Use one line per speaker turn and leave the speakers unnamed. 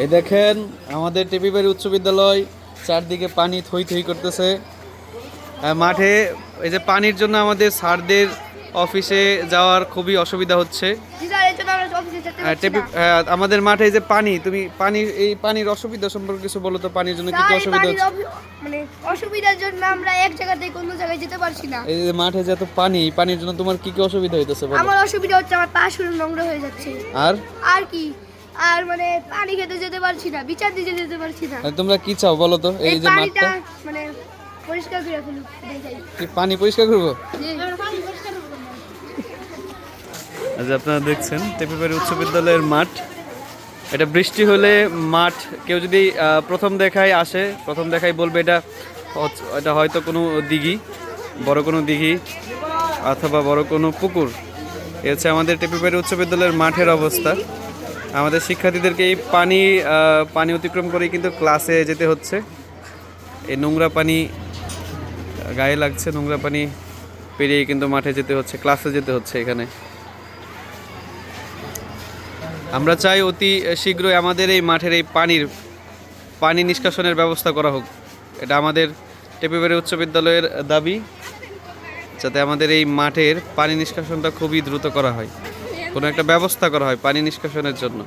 এই দেখেন আমাদের টেপিবাড়ি উচ্চ বিদ্যালয়, চারদিকে পানি থই থই করতেছে। মাঠে এই যে পানির জন্য আমাদের স্যারদের অফিসে যাওয়ার খুবই অসুবিধা হচ্ছে। আমাদের মাঠে যে পানি, তুমি পানি এই পানির অসুবিধা সম্পর্কে কিছু বলো তো। পানির জন্য কি কি অসুবিধা হচ্ছে?
মানে অসুবিধার জন্য আমরা এক জায়গা থেকে অন্য জায়গায় যেতে পারছি না।
এই যে মাঠে যে এত পানি, পানির জন্য তোমার কি কি অসুবিধা হইতেছে বলো?
আমার অসুবিধা হচ্ছে আমার পা শুরু নোংরা হয়ে যাচ্ছে। আর কি, আর মানে পানি খেতে যেতে পারছি না, বিচার দিতে যেতে পারছি না।
তোমরা কি চাও বলো তো? এই যে
পানিটা মানে পরিষ্কার করে ফেলুক,
কি পানি পরিষ্কার করবো? আজ আপনারা দেখছেন টেপিবাড়ি উচ্চ বিদ্যালয়ের মাঠ। এটা বৃষ্টি হলে মাঠ, কেউ যদি প্রথম দেখায় আসে, প্রথম দেখায় বলবে এটা হয়তো কোনো দিঘি, বড় কোনো দিঘি অথবা বড় কোনো পুকুর। এ হচ্ছে আমাদের টেপিবাড়ি উচ্চ বিদ্যালয়ের মাঠের অবস্থা। আমাদের শিক্ষার্থীদেরকে এই পানি অতিক্রম করেই কিন্তু ক্লাসে যেতে হচ্ছে। এই নোংরা পানি গায়ে লাগছে, নোংরা পানি পেরিয়ে কিন্তু মাঠে যেতে হচ্ছে, ক্লাসে যেতে হচ্ছে। এখানে আমরা চাই অতি শীঘ্রই আমাদের এই মাঠের এই পানি নিষ্কাশনের ব্যবস্থা করা হোক। এটা আমাদের টেপিবাড়ি উচ্চ বিদ্যালয়ের দাবি, যাতে আমাদের এই মাঠের পানি নিষ্কাশনটা খুবই দ্রুত করা হয়, কোনো একটা ব্যবস্থা করা হয় পানি নিষ্কাশনের জন্য।